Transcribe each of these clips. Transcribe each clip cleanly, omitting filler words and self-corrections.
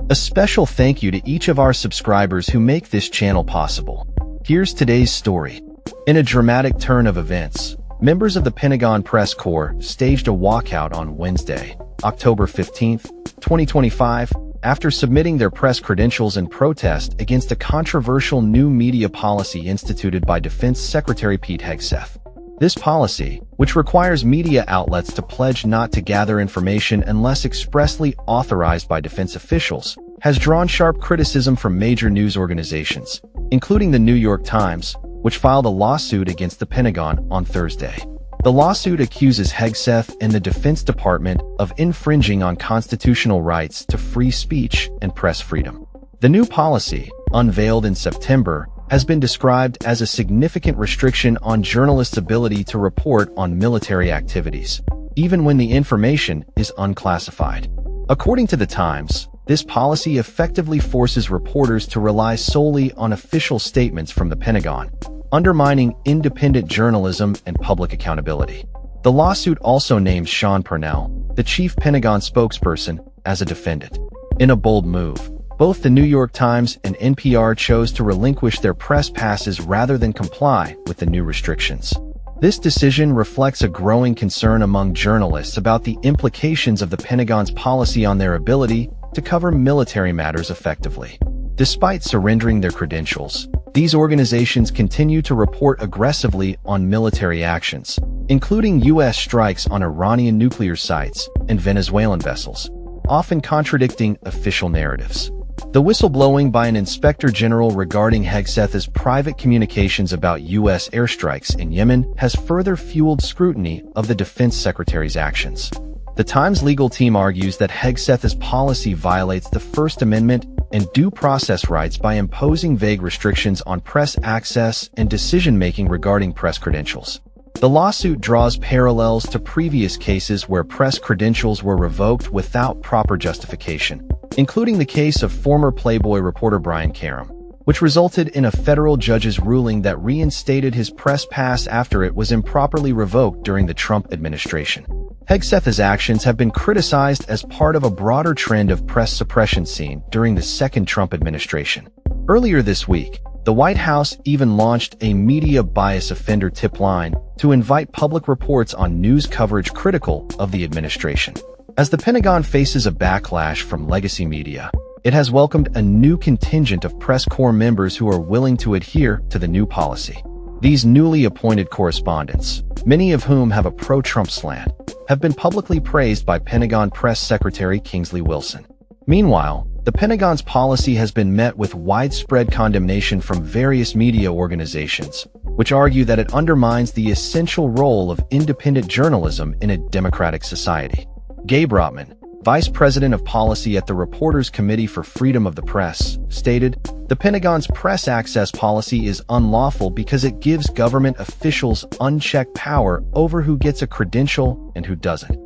A special thank you to each of our subscribers who make this channel possible. Here's today's story. In a dramatic turn of events, members of the Pentagon Press Corps staged a walkout on Wednesday, October 15, 2025, after submitting their press credentials in protest against a controversial new media policy instituted by Defense Secretary Pete Hegseth. This policy, which requires media outlets to pledge not to gather information unless expressly authorized by defense officials, has drawn sharp criticism from major news organizations, including the New York Times, which filed a lawsuit against the Pentagon on Thursday. The lawsuit accuses Hegseth and the Defense Department of infringing on constitutional rights to free speech and press freedom. The new policy, unveiled in September, has been described as a significant restriction on journalists' ability to report on military activities, even when the information is unclassified. According to the Times, this policy effectively forces reporters to rely solely on official statements from the Pentagon, undermining independent journalism and public accountability. The lawsuit also names Sean Purnell, the chief Pentagon spokesperson, as a defendant. In a bold move, both the New York Times and NPR chose to relinquish their press passes rather than comply with the new restrictions. This decision reflects a growing concern among journalists about the implications of the Pentagon's policy on their ability to cover military matters effectively. Despite surrendering their credentials, these organizations continue to report aggressively on military actions, including U.S. strikes on Iranian nuclear sites and Venezuelan vessels, often contradicting official narratives. The whistleblowing by an inspector general regarding Hegseth's private communications about U.S. airstrikes in Yemen has further fueled scrutiny of the defense secretary's actions. The Times legal team argues that Hegseth's policy violates the First Amendment and due process rights by imposing vague restrictions on press access and decision-making regarding press credentials. The lawsuit draws parallels to previous cases where press credentials were revoked without proper justification, including the case of former Playboy reporter Brian Karem, which resulted in a federal judge's ruling that reinstated his press pass after it was improperly revoked during the Trump administration. Hegseth's actions have been criticized as part of a broader trend of press suppression seen during the second Trump administration. Earlier this week, the White House even launched a media bias offender tip line to invite public reports on news coverage critical of the administration. As the Pentagon faces a backlash from legacy media, it has welcomed a new contingent of press corps members who are willing to adhere to the new policy. These newly appointed correspondents, many of whom have a pro-Trump slant, have been publicly praised by Pentagon Press Secretary Kingsley Wilson. Meanwhile, the Pentagon's policy has been met with widespread condemnation from various media organizations, which argue that it undermines the essential role of independent journalism in a democratic society. Gabe Rotman, Vice President of Policy at the Reporters Committee for Freedom of the Press, stated, "The Pentagon's press access policy is unlawful because it gives government officials unchecked power over who gets a credential and who doesn't.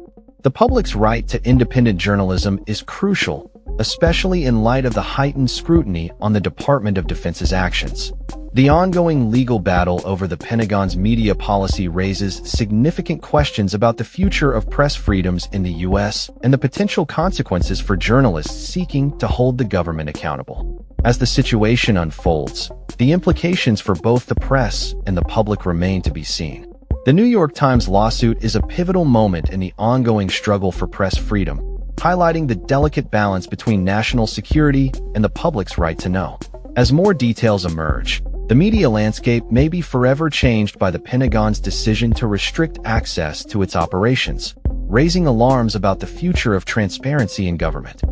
The public's right to independent journalism is crucial, especially in light of the heightened scrutiny on the Department of Defense's actions." The ongoing legal battle over the Pentagon's media policy raises significant questions about the future of press freedoms in the U.S. and the potential consequences for journalists seeking to hold the government accountable. As the situation unfolds, the implications for both the press and the public remain to be seen. The New York Times lawsuit is a pivotal moment in the ongoing struggle for press freedom, highlighting the delicate balance between national security and the public's right to know. As more details emerge, the media landscape may be forever changed by the Pentagon's decision to restrict access to its operations, raising alarms about the future of transparency in government.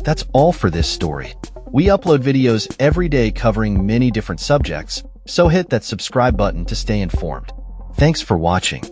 That's all for this story. We upload videos every day covering many different subjects, so hit that subscribe button to stay informed. Thanks for watching.